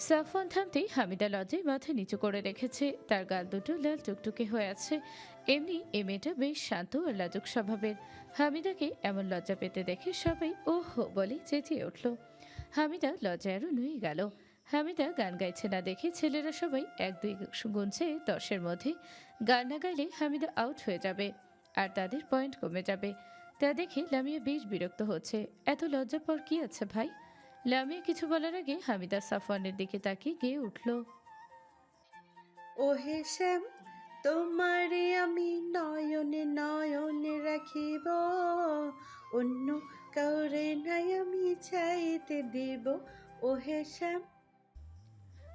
সাফওয়ান থামতেই হামিদা লজ্জায় মাথা নিচু করে রেখেছে, তার গাল দুটো লাল টুকটুকে হয়ে আছে। এমনি এ মেয়েটা বেশ শান্ত আর লাজুক স্বভাবের। হামিদাকে এমন লজ্জা পেতে দেখে সবাই ওহো বলে চেঁচিয়ে উঠল। হামিদা লজ্জায় আরো নুয়ে গেল। হামিদা গান গাইছে না দেখে ছেলেরা সবাই এক দুই গুনছে 10-এর মধ্যে। গান না গাইলে হামিদা আউট হয়ে যাবে আর তাদের পয়েন্ট কমে যাবে। তা দেখে লামিয়া বেশ বিরক্ত হচ্ছে। এত লজ্জার পর কি আছে ভাই? লামিয়া কিছু বলার আগে হামিদা সাফওয়ানের দিকে তাকিয়ে গেয়ে উঠল। ওহে শ্যাম, তোমারে আমি নয়নে নয়নে রাখিব, অন্য কাউরে নাই আমি চাইতে দিব। ওহে শ্যাম।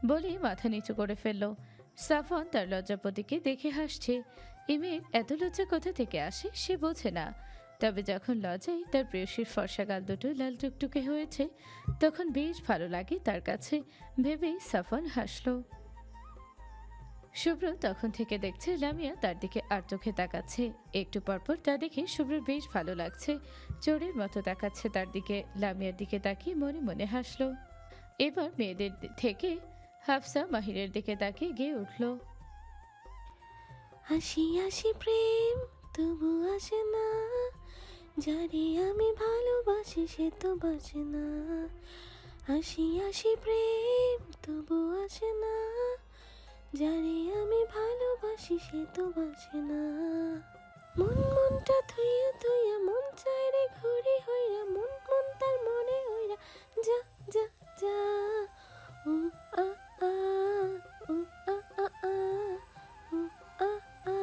বলে মাথা নিচু করে ফেলল। সাফওয়ান তার লজ্জাপতিকে দেখে হাসছে। এ মেয়ের এত লজ্জা কোথা থেকে আসে সে বোঝে না। তবে যখন লজ্জায় তার প্রেয়সীর ফর্সা গাল দুটো লাল টুকটুকে হয়েছে তখন বেশ ভালো লাগে তার কাছে ভেবেই সাফওয়ান হাসল। শুভ্র তখন থেকে দেখছে লামিয়া তার দিকে আর চোখে তাকাচ্ছে। একটু পরপর তা দেখে শুভ্র বেশ ভালো লাগছে। চোরের মতো তাকাচ্ছে তার দিকে। লামিয়ার দিকে তাকিয়ে মনে মনে হাসল। এবার মেয়েদের থেকে হাফসা মাহিরের দিকে তাকিয়ে গেয়ে উঠল। হাসি হাসি প্রেম তবু আসে না, যারে আমি ভালোবাসি সে তো বাসে না। হাসি হাসি প্রেম তবু আসে না, যারে আমি ভালোবাসি সে তো বাসে না। মন মনটা থুইয়া থুইয়া মন চায় রে ঘুরি হইরা, মন মন তার মনে হইরা যা যা যা। উ আ আ উ আ আ আ উ আ আ।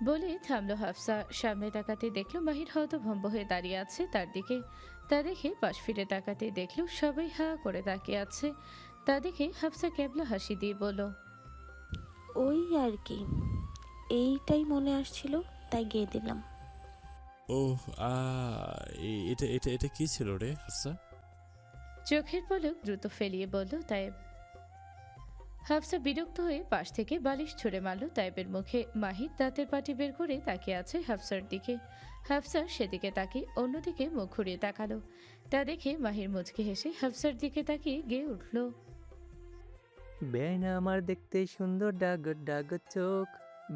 বলে থামলো হাফসা। সামনে তাকাতে দেখলো মাহির হতভম্ব হয়ে দাঁড়িয়ে আছে তার দিকে। তা দেখে পাশ ফিরে তাকাতে দেখলো সবাই হা করে তাকিয়ে আছে। তা দেখে হাফসা কেবলা হাসি দিয়ে বলল, ওই আর কি, এইটাই মনে আসছিল তাই গেয়ে দিলাম। ওহ এটা এটা এটা কি ছিল রে হাফসা? চোখের পলক দ্রুত ফেলিয়ে বলল তায়েব। হাফসা বিরক্ত হয়ে পাশ থেকে বালিশ ছুঁড়ে মারল তায়েবের মুখে। মাহির দাঁতের পাটি বের করে তাকিয়ে আছে হাফসার দিকে। হাফসা সেদিকে তাকিয়ে অন্যদিকে মুখ ঘুরিয়ে তাকালো। তা দেখে মাহির মুচকি হেসে হাফসার দিকে তাকিয়ে গেয়ে উঠল। বেন আমার দেখতে সুন্দর ডাগর ডাগর চোখ,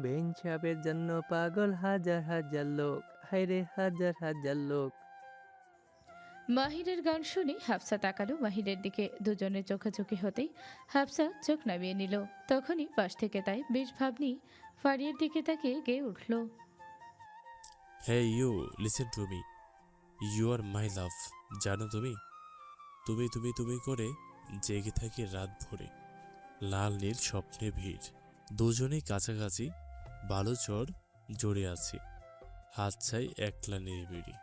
বেন সাপের জন্য পাগল হাজার হাজার লোক, হায়রে হাজার হাজার লোক। মাহিরের গান শুনে হাফসা তাকালো মাহিরের দিকে। দুজনের চোখাচোখি হতেই হাফসা চোখ নামিয়ে নিল। তখনই পাশ থেকে তাই বেশ ভাবনি ফারিয়ার দিকে তাকিয়ে গেয়ে উঠল। Hey you, listen to me, you are my love. জানো তুমি, তুমি তুমি তুমি করে জেগে থাকি রাত ভরে, লাল নীল স্বপ্নে ভিড়, দুজনেই কাছাকাছি, বালুচর জড়ে আছি, হাত ছাই একলা নিরিবিড়ি,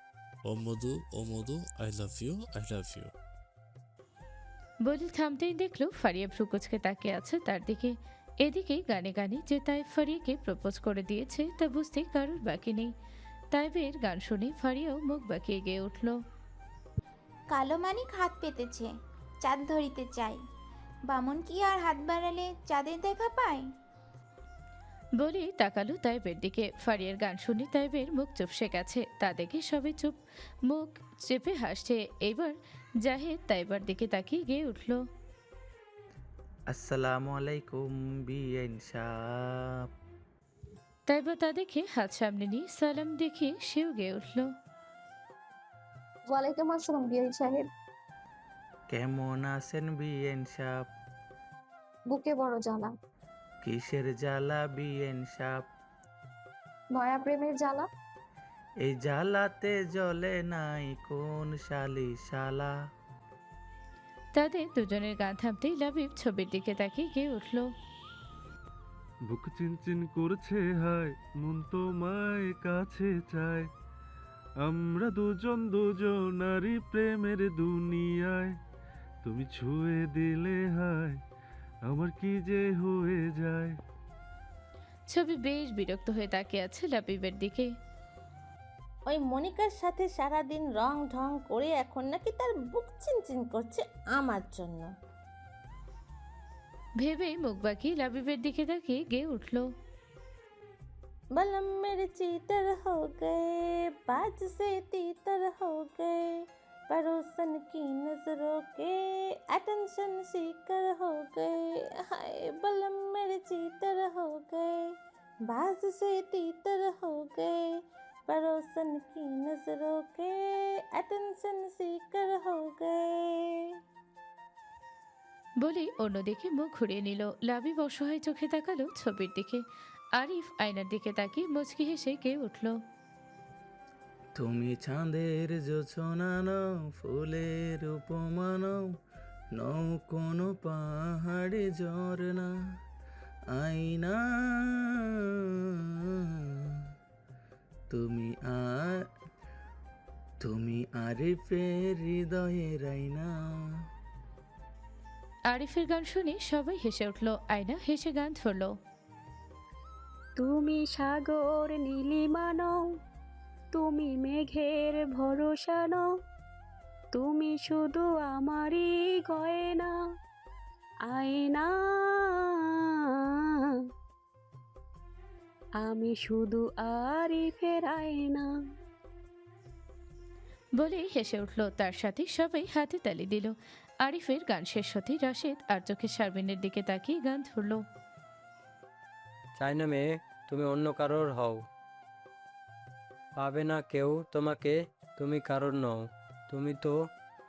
ও মধু, I love you, I love you. বলে থামতেই দেখলো ফারিয়া ভ্রুকুচকে তাকিয়ে আছে তার দিকে। এদিকে গানে গানে যে তাই ফারিয়াকে প্রপোজ করে দিয়েছে তা বুঝতে কারোর বাকি নেই। তাইবের গান শুনে ফারিয়াও মুখ বাঁকিয়ে গেয়ে উঠল। কালো মানিক হাত পেতেছে, চাঁদ ধরিতে চাই, বামন কি আর হাত বাড়ালে চাঁদের দেখা পায়? বলে তাকালো তাইবের দিকে। ফারিয়ার গান শুনে তাইবের মুখ চুপসে গেছে। তা দেখে সবাই চুপ, মুখ চেপে হাসছে। এবার জাহেদ তাইবার দিকে তাকিয়ে গেয়ে উঠল। আসসালামু আলাইকুম বিআইন সাহেব। তাইবা তা দেখে হাত সামনে নিয়ে সালাম দেখে সেও গেয়ে উঠল। ওয়ালাইকুম আসসালাম বিআই সাহেব। কেমন আছেন বিআইন সাহেব? বুকে বড় জ্বালা। কিসের জ্বালা বিআইন সাহেব? নয়া প্রেমের জ্বালা। এই জ্বালাতে জ্বলে নাই কোন শালি শালা। তাদের দুজনের গান থামতেই লাবিব ছবির দিকে তাকিয়ে গেয়ে উঠল। বুক চিনচিন করছে হায়, মন তোমায় কাছে চায়, আমরা দুজন দুজনারই প্রেমের দুনিয়ায়, তুমি ছুঁয়ে দিলে হায়, আমার কি যে হয়ে যায়। ছবি বেশ বিরক্ত হয়ে তাকিয়ে আছে লাবিবের দিকে। ওই মনিকার সাথে সারাদিন রং ঢং করে এখন নাকি তার বুক চিনচিন করছে আমার জন্য। ভেবেই মুখ বাঁকিয়ে লাবিবের দিকে তাকিয়ে গেয়ে উঠল। बलम मेरे चीटर हो गए, बाज से तीतर हो गए, पड़ोसन की नजर के अटेंशन सीकर हो गए, हाय बलम मेरे चीटर हो गए, बाज से तीतर हो गए, पड़ोसन की नजरों के अटेंशन सीकर हो गए। বলে অন্যদিকে মুখ ঘুরিয়ে নিল। লাবিব অসহায় চোখে তাকালো ছবির দিকে। আরিফ আয়নার দিকে তাকিয়ে মুচকি হেসে গেয়ে উঠল। তুমি চাঁদের জোছনা নাও, ফুলের উপমা নাও, নও কোনো পাহাড়ে ঝরনা, আয়না তুমি তুমি আরিফের হৃদয়ের আয়না। আরিফের গান শুনে সবাই হেসে উঠল। আয়না হেসে গান ধরল। তুমি সাগর নীলিমা নও, তুমি মেঘের ভরসা নও, তুমি শুধু আমারই গয়না, আয়না আমি শুধু আরিফের আয়না। বলেই হেসে উঠল। তার সাথে সবাই হাতে তালি দিল। আরিফের গান শেষ হতেই রাশেদ আর চোখে শারমিনের দিকে তাকিয়ে গান ধরল। চাই না মেয়ে তুমি অন্য কারোর হও, পাবে না কেউ তোমাকে, তুমি কারোর নও, তুমি তো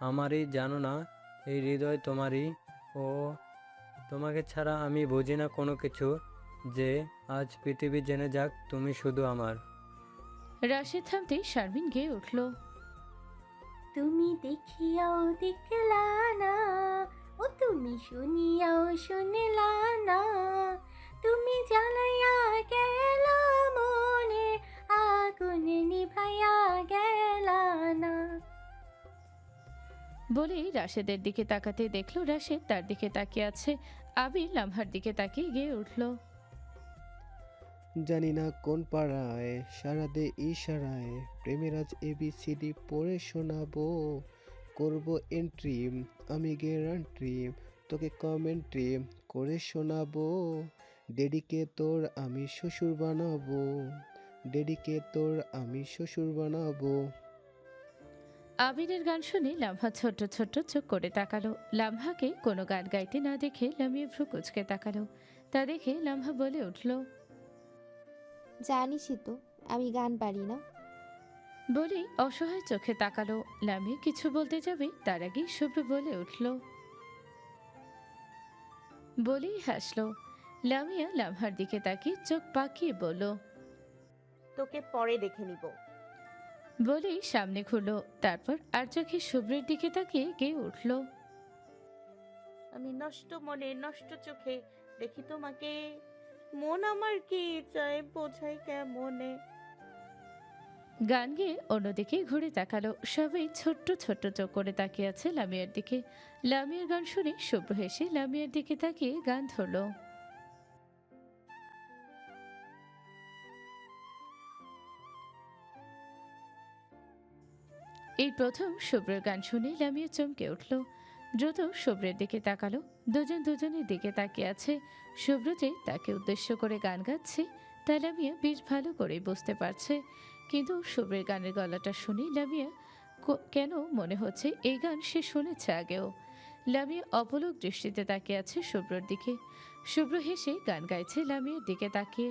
আমারই, জানো না এই হৃদয় তোমারই, ও তোমাকে ছাড়া আমি বুঝি না কোনো কিছু, যে আজ পৃথিবী জেনে যাক তুমি শুধু আমার। রাশেদ থামতেই শারমিন গেয়ে উঠল। তুমি দেখিয়াও দেখলা না, ও তুমি শুনিয়াও শুনলা না, তুমি জ্বালাইয়া গেলা মনে আগুন নিভাইয়া গেলা না। বলেই রাশেদের দিকে তাকাতে দেখলো রাশেদ তার দিকে তাকিয়ে আছে। আবির লামহার দিকে তাকিয়ে গেয়ে উঠল। জানি না কোন পাড়ায় সারাদে ইশারায় প্রেমের আজ ABCD পড়ে শোনাবো, করব এন্ট্রি আমি গ্যারান্টি, তোকে কমেন্ট্রি করে শোনাবো, ডেডিকে তোর আমি শ্বশুর বানাবো, ডেডিকে তোর আমি শ্বশুর বানাবো। আবিরের গান শুনে লামহা ছোট্ট ছোট্ট চোখ করে তাকালো। লামহাকে কোনো গান গাইতে না দেখে লামিয়ে ভ্রু কুচকে তাকালো। তা দেখে লামহা বলে উঠল। জানিসই তো আমি গান পারি না। বলেই অসহায় চোখে তাকালো। লামিয়ে কিছু বলতে যাবে তার আগেই শুভ্র বলে উঠল। বলেই হাসলো। লামিয়া লামহার দিকে তাকিয়ে চোখ পাকিয়ে বলল। তোকে পরে দেখে নিব। বলেই সামনে ঘুরলো। তারপর আর চোখে শুভ্রের দিকে তাকিয়ে গেয়ে উঠল। আমি নষ্ট মনে নষ্ট চোখে দেখি তোমাকে, মন আমার কি চায় বোঝাই কেমনে। গান গেয়ে অন্যদিকে ঘুরে তাকালো। সবাই ছোট্ট ছোট্ট চোখ করে তাকিয়ে আছে লামিয়ার দিকে। লামিয়ার গান শুনে শুভ্র হেসে লামিয়ার দিকে তাকিয়ে গান ধরলো। এই প্রথম শুভ্রের গান শুনে লামিয়া চমকে উঠল। দ্রুত শুভ্রের দিকে তাকালো। দুজন দুজনের দিকে তাকিয়ে আছে। শুভ্র যে তাকে উদ্দেশ্য করে গান গাচ্ছে তা লামিয়া বেশ ভালো করে বুঝতে পারছে। কিন্তু শুভ্রের গানের গলাটা শুনে লামিয়া কেন মনে হচ্ছে এই গান সে শুনেছে আগেও। লামিয়া অপলক দৃষ্টিতে তাকিয়ে আছে শুভ্রর দিকে। শুভ্র হেসে গান গাইছে লামিয়ার দিকে তাকিয়ে।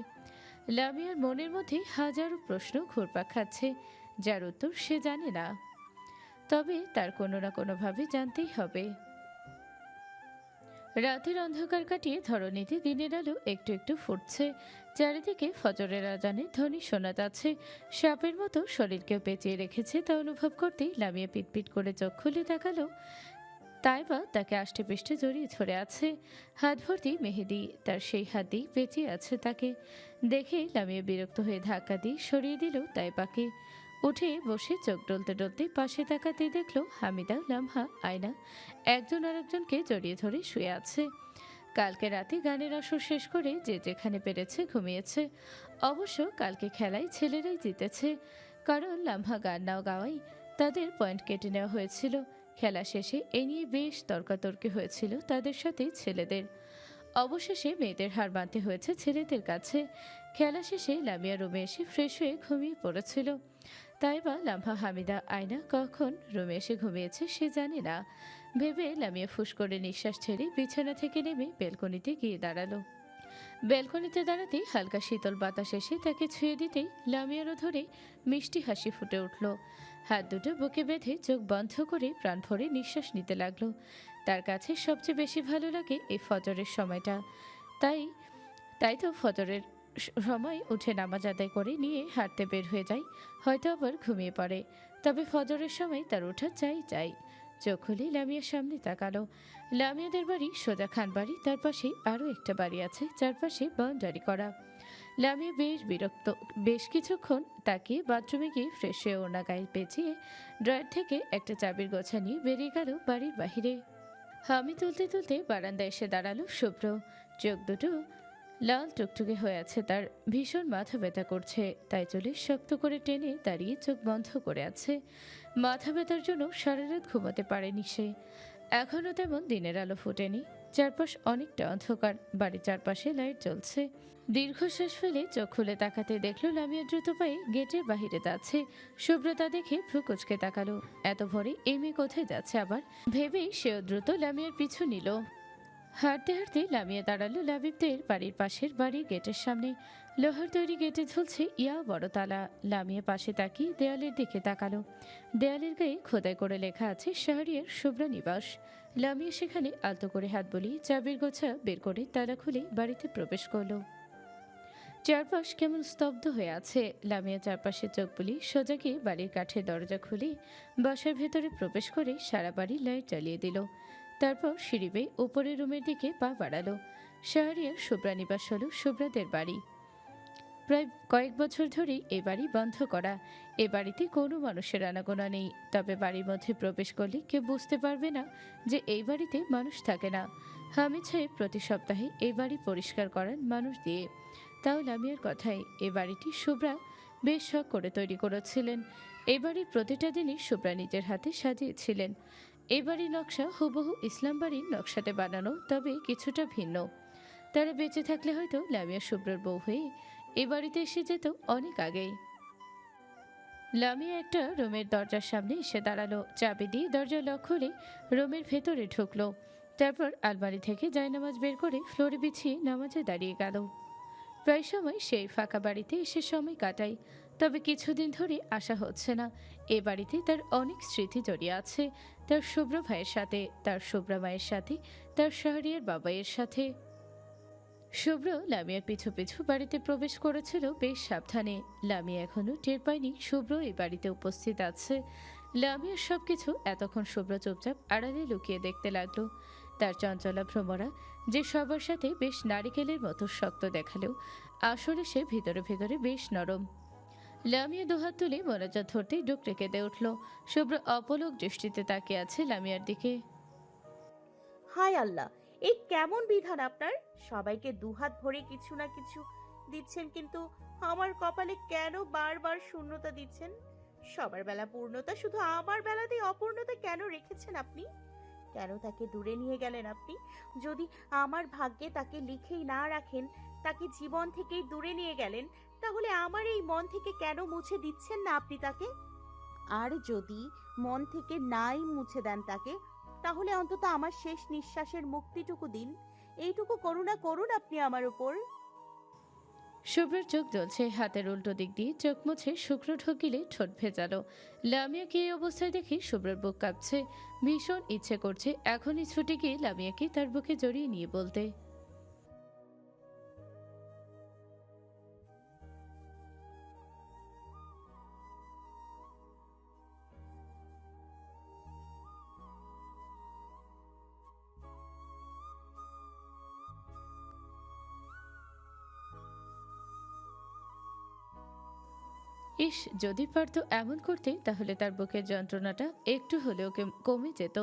লামিয়ার মনের মধ্যে হাজারো প্রশ্ন ঘুরপাক খাচ্ছে, যার উত্তর সে জানে না, তবে তার কোনো না কোনোভাবে জানতেই হবে। রাতের অন্ধকার কাটিয়ে ধরণীতে দিনের আলো একটু একটু ফুটছে। চারিদিকে ফজরের আজানে ধ্বনি শোনা যাচ্ছে। সাপের মতো শরীরকেও পেঁচিয়ে রেখেছে তা অনুভব করতেই লামিয়ে পিটপিট করে চোখ খুলে তাকালো। তাইবা তাকে আষ্টেপৃষ্টে জড়িয়ে ধরে আছে। হাত ভর্তি মেহেদি, তার সেই হাত দিয়ে পেঁচিয়ে আছে তাকে। দেখে লামিয়ে বিরক্ত হয়ে ধাক্কা দিয়ে সরিয়ে দিল তাইবাকে। উঠে বসে চোখ ডলতে ডলতে পাশে তাকাতেই দেখলো হামিদা, লামহা, আয়না একজন আরেকজনকে জড়িয়ে ধরে শুয়ে আছে। কালকে রাতে গানের আসর শেষ করে যে যেখানে পেরেছে ঘুমিয়েছে। অবশ্য কালকে খেলায় ছেলেরাই জিতেছে, কারণ লামহা গান নাও গাওয়াই তাদের পয়েন্ট কেটে নেওয়া হয়েছিল। খেলা শেষে এ নিয়ে বেশ তর্কাতর্কি হয়েছিল তাদের সাথে ছেলেদের। অবশেষে মেয়েদের হার মানতে হয়েছে ছেলেদের কাছে। খেলা শেষে লামিয়া রুমে এসে ফ্রেশ হয়ে ঘুমিয়ে পড়েছিল। তাই বা লাম্হা হামিদা আয়না কখন রুমে এসে ঘুমিয়েছে সে জানে না ভেবে লামিয়া ফুস করে নিঃশ্বাস ছেড়ে বিছানা থেকে নেমে বেলকনিতে গিয়ে দাঁড়ালো। বেলকনিতে দাঁড়াতেই হালকা শীতল বাতাস এসে তাকে ছুঁয়ে দিতেই লামিয়ারও ধরে মিষ্টি হাসি ফুটে উঠল। হাত দুটো বুকে বেঁধে চোখ বন্ধ করে প্রাণ ভরে নিঃশ্বাস নিতে লাগলো। তার কাছে সবচেয়ে বেশি ভালো লাগে এই ফজরের সময়টা। তাই তাই তো ফজরের সময় উঠে নামাজ আদায় করে নিয়ে হাঁটতে বের হয়ে যায়, হয়তো আবার ঘুমিয়ে পড়ে। তবে ফজরের সময় তার ওঠা চাই। চোখ খুলে লামিয়ার সামনে তাকালো। লামিয়াদের বাড়ি সোজা খান বাড়ি, তার পাশে আরও একটা বাড়ি আছে চারপাশে বাউন্ডারি করা। লামিয়া বেশ বিরক্ত। বেশ কিছুক্ষণ তাকিয়ে বাথরুমে গিয়ে ফ্রেশ হয়ে ওনা গায়ে পেঁচিয়ে ড্রয়ার থেকে একটা চাবির গোছা নিয়ে বেরিয়ে গেল বাড়ির বাহিরে। হামি তুলতে তুলতে বারান্দায় এসে দাঁড়ালো শুভ্র। চোখ দুটো লাল টুকটুকে হয়ে আছে, তার ভীষণ মাথা ব্যথা করছে। তাই চলে শক্ত করে টেনে দাঁড়িয়ে চোখ বন্ধ করে আছে। মাথা ব্যথার জন্য সারা রাত ঘুমাতে পারেনি সে। এখনও তেমন দিনের আলো ফুটেনি। চারপাশ অনেকটা অন্ধকার, বাড়ির চারপাশে লাইট জ্বলছে। দীর্ঘশ্বাস ফেলে চোখ খুলে তাকাতে দেখলো লামিয়া দ্রুত পায়ে গেটের বাহিরে যাচ্ছে। শুভ্রতা দেখে ভ্রু কুঁচকে তাকালো। এত ভোরে এই মেয়ে কোথায় যাচ্ছে আবার ভেবেই সেও দ্রুত লামিয়ার পিছু নিল। হাঁটতে হাঁটতে লামিয়া দাঁড়ালো লাবিবদের বাড়ির পাশের বাড়ির গেটের সামনে। লোহার তৈরি গেটে ঝুলছে ইয়া বড় তালা। লামিয়া পাশে তাকিয়ে দেয়ালের দিকে তাকালো। দেয়ালের গায়ে খোদাই করে লেখা আছে শাহরিয়ার শুভ্রা নিবাস। লামিয়া সেখানে আলতো করে হাত বুলিয়ে চাবির গোছা বের করে তালা খুলে বাড়িতে প্রবেশ করলো। চারপাশ কেমন স্তব্ধ হয়ে আছে। লামিয়া চারপাশে চোখ বুলিয়ে সোজা গিয়ে বাড়ির কাঠের দরজা খুলে বাসার ভেতরে প্রবেশ করে সারা বাড়ি লাইট জ্বালিয়ে দিল। তারপর সিঁড়ি বেয়ে উপরের রুমের দিকে পা বাড়ালো। শাহরিয়ার শুভ্রা নিবাস হল শুভ্রাদের বাড়ি। প্রায় কয়েক বছর ধরেই এ বাড়ি বন্ধ করা। এ বাড়িতে কোনো মানুষের আনাগোনা নেই। তবে বাড়ির মধ্যে প্রবেশ করলে কেউ বুঝতে পারবে না যে এই বাড়িতে মানুষ থাকে না। হামিদ সাহেব প্রতি সপ্তাহে এই বাড়ি পরিষ্কার করান মানুষ দিয়ে। তাও লামিয়ার কথাই, এ বাড়িটি শুভ্রা বেশ শখ করে তৈরি করেছিলেন। এই বাড়ির প্রতিটা দিনই শুভ্রা নিজের হাতে সাজিয়েছিলেন। এই বাড়ির নকশা হুবহু ইসলাম বাড়ির নকশাতে বানানো, তবে কিছুটা ভিন্ন। তারা বেঁচে থাকলে হয়তো লামিয়া শুভ্রর বউ হয়ে এ বাড়িতে এসে যেত অনেক আগেই। লামিয়া একটা রুমের দরজার সামনে এসে দাঁড়ালো। চাবি দিয়ে দরজা লক খুলে রুমের ভেতরে ঢুকলো। তারপর আলমারি থেকে জায়নামাজ বের করে ফ্লোরে বিছিয়ে নামাজে দাঁড়িয়ে গেল। প্রায় সময় সেই ফাঁকা বাড়িতে এসে সময় কাটায়। তবে কিছুদিন ধরে আসা হচ্ছে না। এ বাড়িতে তার অনেক স্মৃতি জড়িয়ে আছে, তার শুভ্র ভাইয়ের সাথে, তার শুভ্রা মায়ের সাথে, তার শাহরিয়ার বাবাইয়ের সাথে। শুভ্র লামিয়ার পিছু পিছু বাড়িতে প্রবেশ করেছিল বেশ সাবধানে। লামিয়া এখনো টের পায়নি শুভ্র এই বাড়িতে উপস্থিত আছে। লামিয়ার সবকিছু এতক্ষণ শুভ্র চুপচাপ আড়ালে লুকিয়ে দেখতে লাগলো। তার চঞ্চলা ভ্রমরা যে সবার সাথে বেশ নারিকেলের মতো শক্ত দেখালেও আসলে সে ভিতরে ভিতরে বেশ নরম। লামিয়া দুহাত তুলে মনোজাত ধরতেই ডুকরে কেঁদে উঠল। শুভ্র অপলক দৃষ্টিতে তাকিয়ে আছে লামিয়ার দিকে। হায় আল্লাহ, এই কেমন বিধান আপনার! সবাইকে দুহাত ভরে কিছু না কিছু দিচ্ছেন, কিন্তু আমার কপালে কেন বারবার শূন্যতা দিচ্ছেন? সবার বেলা পূর্ণতা, শুধু আমার বেলাতেই অপূর্ণতা কেন রেখেছেন আপনি? কেন তাকে দূরে নিয়ে গেলেন আপনি? যদি আমার ভাগ্যে তাকে লিখেই না রাখেন, তাকে জীবন থেকেই দূরে নিয়ে গেলেন, তাহলে আমার এই মন থেকে কেন মুছে দিচ্ছেন না আপনি তাকে? আর যদি মন থেকে নাই মুছে দেন তাকে, তাহলে অন্তত আমার শেষ নিঃশ্বাসের মুক্তিটুকু দিন। এইটুকু করুণা করুন আপনি আমার উপর। শুভ্রের চোখ জ্বলছে। হাতের উল্টো দিক দিয়ে চোখ মুছে শুক্র ঢকিলে ঠোঁট ভেজালো। লামিয়াকে এই অবস্থায় দেখে শুভ্রের বুক কাঁপছে। ভীষণ ইচ্ছে করছে এখনই ছুটে গিয়ে লামিয়াকে তার বুকে জড়িয়ে নিয়ে বলতে, ইস যদি পারত এমন করতে, তাহলে তার বুকের যন্ত্রণাটা একটু হলেও কমে যেত।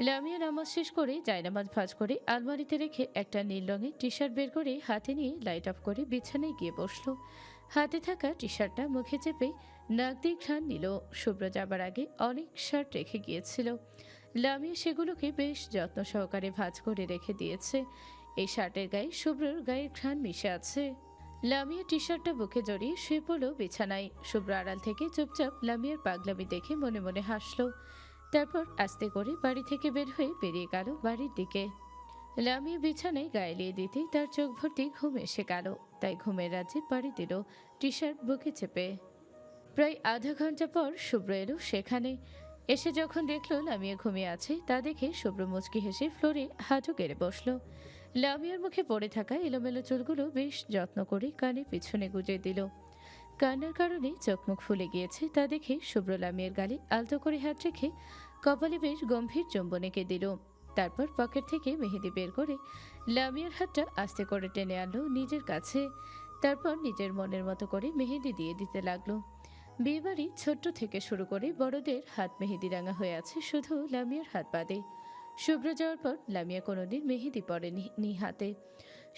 লামিয়া নামাজ শেষ করে জায়নামাজ ভাঁজ করে আলমারিতে রেখে একটা নীল রঙের টি শার্ট বের করে হাতে নিয়ে লাইট অফ করে বিছানায় গিয়ে বসলো। হাতে থাকা টি শার্টটা মুখে চেপে নাক দিয়ে ঘ্রাণ নিল। শুভ্র যাবার আগে অনেক শার্ট রেখে গিয়েছিল। লামিয়া সেগুলোকে বেশ যত্ন সহকারে ভাঁজ করে রেখে দিয়েছে। এই শার্টের গায়ে শুভ্রর গায়ের ঘ্রাণ মিশে আছে। লামিয়া টি শার্টটা বুকে জড়িয়ে শুয়ে পড়ল বিছানায়। শুভ্র আড়াল থেকে চুপচাপ লামিয়ার পাগলামি দেখে মনে মনে হাসলো। তারপর আস্তে করে বাড়ি থেকে বের হয়ে বেরিয়ে গেল বাড়ির দিকে। লামিয়া বিছানায় গায়ে লিয়ে দিতেই তার চোখ ভর্তি ঘুম এসে গেল। তাই ঘুমের রাজ্যে পাড়ি দিল টি শার্ট বুকে চেপে। প্রায় আধা ঘন্টা পর শুভ্র এলো সেখানে। এসে যখন দেখলো লামিয়া ঘুমিয়ে আছে তা দেখে শুভ্র মুচকি হেসে ফ্লোরে হাঁটু গেড়ে বসলো। লামিয়ার মুখে পড়ে থাকা এলোমেলো চুলগুলো বেশ যত্ন করে কানের পিছনে গুজে দিল। কান্নার কারণে চোখ মুখ ফুলে গিয়েছে তা দেখে শুভ্র লামিয়ার গালে আলতো করে হাত রেখে কপালে বেশ গম্ভীর চুম্বন এঁকে দিল। তারপর পকেট থেকে মেহেদি বের করে লামিয়ার হাতটা আস্তে করে টেনে আনলো নিজের কাছে। তারপর নিজের মনের মতো করে মেহেদি দিয়ে দিতে লাগলো। বিয়েবাড়ি ছোট্ট থেকে শুরু করে বড়দের হাত মেহেদি রাঙা হয়ে আছে, শুধু লামিয়ার হাত বাদে। শুভ্র যাওয়ার পর লামিয়া কোনোদিন মেহেদি পরেনি হাতে।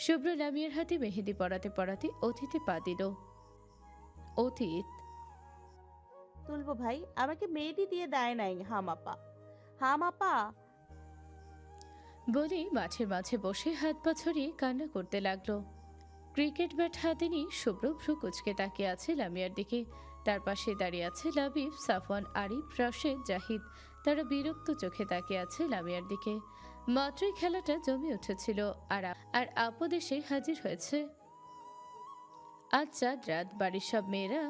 শুভ্র লামিয়ার হাতে মেহেদি পরাতে পরাতে অতীতে পা দিল। অতীত তুলবো ভাই আমাকে মেহেদি দিয়ে দেয় নাই হামাপা। হামাপা বলেই মাঠের মাঝে বসে হাত পা ছড়িয়ে কান্না করতে লাগলো। ক্রিকেট ব্যাট হাতে নিয়ে শুভ্র ভ্রু কুচকে তাকিয়ে আছে লামিয়ার দিকে। তার পাশে দাঁড়িয়ে আছে লাবিব, সাফওয়ান, আরিফ, রাশেদ, জাহিদ। তারা বিরক্ত চোখে তাকিয়ে আছে লামিয়ার দিকে। মাত্রই খেলাটা জমে উঠেছিল আর আপদ এসে হাজির হয়েছে। আজ চাঁদ রাত বাড়ির সব মেয়েরা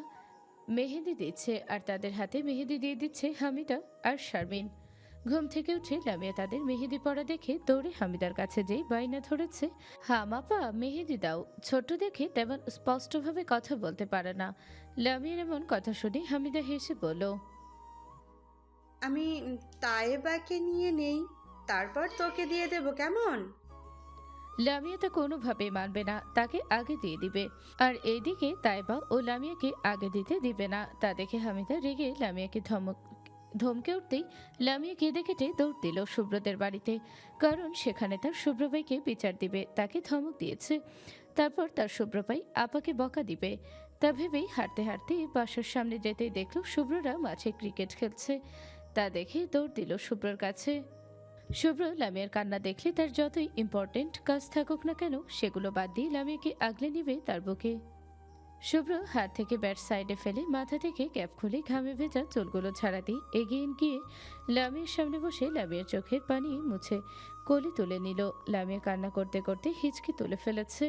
মেহেদি দিচ্ছে আর তাদের হাতে মেহেদি দিয়ে দিচ্ছে হামিদা আর শারমিন। ঘুম থেকে উঠে লামিয়া তাদের মেহেদি পড়া দেখে দৌড়ে হামিদার কাছে যেই বাইনা ধরেছে, হামাপা মেহেদি দাও। ছোট দেখে তেমন স্পষ্টভাবে কথা বলতে পারে না। লামিয়ার এমন কথা শুনে হামিদা হেসে বলল, আমি তায়েবাকে নিয়ে নেই, তারপর তোকে দিয়ে দেব কেমন? লামিয়া তা কোনোভাবে মানবে না, তাকে আগে দিয়ে দিবে। আর এইদিকে তাইবা ও লামিয়াকে আগে দিতে দিবে না। তা দেখে হামিদা রেগে লামিয়াকে ধমকে উঠতেই লামিয়া কেঁদে কেটে দৌড় দিল শুভ্রদের বাড়িতে। কারণ সেখানে তার শুভ্রভাইকে বিচার দিবে, তাকে ধমক দিয়েছে। তারপর তার শুভ্রভাই আপাকে বকা দিবে। তা ভেবেই হাঁটতে হাঁটতে বাসার সামনে যেতেই দেখল শুভ্ররা মাঠে ক্রিকেট খেলছে। তা দেখে দৌড় দিল শুভ্রর কাছে। শুভ্র লামিয়ার কান্না দেখলে তার যতই ইম্পর্টেন্ট কাজ থাকুক না কেন সেগুলো বাদ দিয়ে লামিয়াকে আগলে নিবে তার বুকে। শুভ্র হাত থেকে ব্যাট সাইডে ফেলে মাথা থেকে ক্যাপ খুলে ঘামে ভেজা চুলগুলো ছাড়া দিয়ে এগিয়ে গিয়ে লামিয়ার সামনে বসে লামিয়ার চোখের পানি মুছে কোলে তুলে নিল। লামিয়া কান্না করতে করতে হিচকি তুলে ফেলেছে।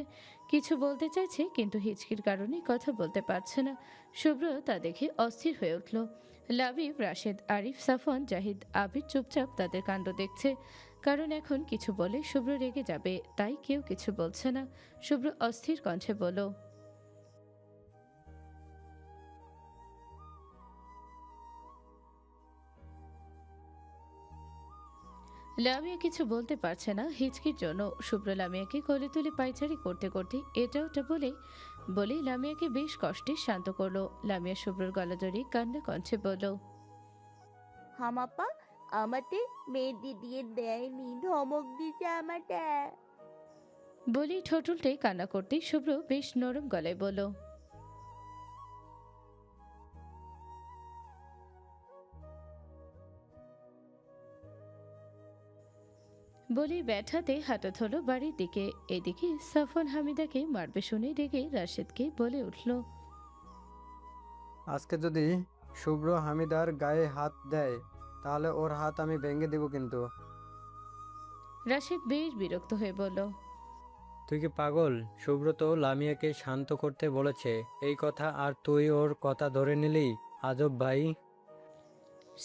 কিছু বলতে চাইছে কিন্তু হিচকির কারণে কথা বলতে পারছে না। শুভ্র তা দেখে অস্থির হয়ে উঠল। লাবিব, রাশেদ, আরিফ, সাফওয়ান, জাহিদ, আবির চুপচাপ তাদের কাণ্ড দেখছে। কারণ এখন কিছু বলে শুভ্র রেগে যাবে, তাই কেউ কিছু বলছে না। শুভ্র অস্থির কণ্ঠে বলল, লামিয়া কিছু বলতে পারছে না হিচকির জন্য। শুভ্র লামিয়াকে কোলে তুলে পায়চারি করতে করতে এটা ওটা বলে লামিয়াকে বেশ কষ্টে শান্ত করলো। লামিয়া শুভ্রর গলা জড়িয়ে কান্না কণ্ঠে বলল, হামাপা আমাকে মেহেদি দিয়ে দেয়নি, ধমক দিছে আমাকে। বলেই ঠোঁট উল্টে কান্না করতেই শুভ্র বেশ নরম গলায় বলল, বলেই ব্যাট হাতে হাঁটা ধরল বাড়ির দিকে। এদিকে সাফওয়ান হামিদাকে মারবে শুনে রেগে রাশেদকে বলে উঠল, আজকে যদি শুভ্র হামিদার গায়ে হাত দেয় তাহলে ওর হাত আমি ভেঙে দেব কিন্তু। রাশেদ বেশ বিরক্ত হয়ে বলল, তুই কি পাগল? শুভ্র তো লামিয়াকে শান্ত করতে বলেছে এই কথা, আর তুই ওর কথা ধরে নিলি। আজব ভাই।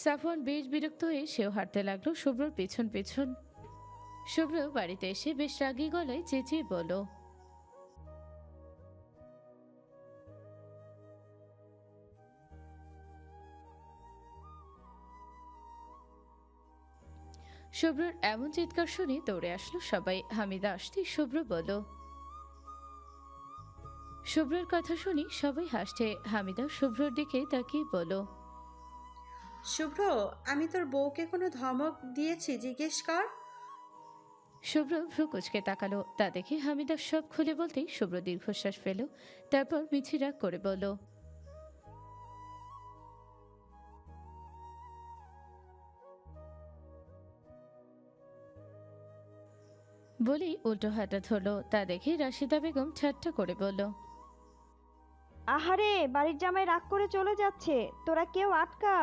সাফওয়ান বেশ বিরক্ত হয়ে সেও হাঁটতে লাগলো শুভ্রর পেছন পেছন। শুভ্র বাড়িতে এসে বেশ রাগী গলায় চেঁচিয়ে বলল, শুভ্রর এমন চিৎকার শুনে দৌড়ে আসলো সবাই। হামিদা আসতেই শুভ্র বলল, শুভ্রর কথা শুনি সবাই হাসছে। হামিদা শুভ্রর দিকে তাকিয়ে বলল, শুভ্র, আমি তোর বউকে কোনো ধমক দিয়েছি জিজ্ঞেস কর। শুভ্র ভ্রু কুচকে তাকালো। তা দেখে হামিদা সব খুলে বলতেই শুভ্র দীর্ঘশ্বাস ফেল। তারপর মিছি রাগ করে বলল, বলেই উল্টো হাঁটা ধরল। তা দেখে রাশিদা বেগম ঠাট্টা করে বলল, আহারে, বাড়ির জামাই রাগ করে চলে যাচ্ছে, তোরা কেউ আটকা।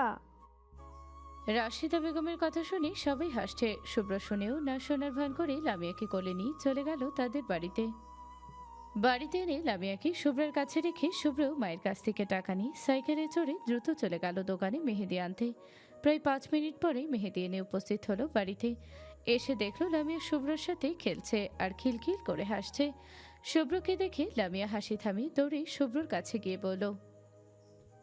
রাশিদা বেগমের কথা শুনে সবাই হাসছে। শুভ্র শুনেও না শোনার ভান করে লামিয়াকে কোলে নিয়ে চলে গেল তাদের বাড়িতে। বাড়িতে এনে লামিয়াকে শুভ্রের কাছে রেখে শুভ্র মায়ের কাছ থেকে টাকা নিয়ে সাইকেলে চড়ে দ্রুত চলে গেল দোকানে মেহেদি আনতে। প্রায় 5 মিনিট পরে মেহেদি এনে উপস্থিত হলো বাড়িতে। এসে দেখলো লামিয়া শুভ্রর সাথে খেলছে আর খিলখিল করে হাসছে। শুভ্রকে দেখে লামিয়া হাসি থামিয়ে দৌড়ে শুভ্রর কাছে গিয়ে বলল,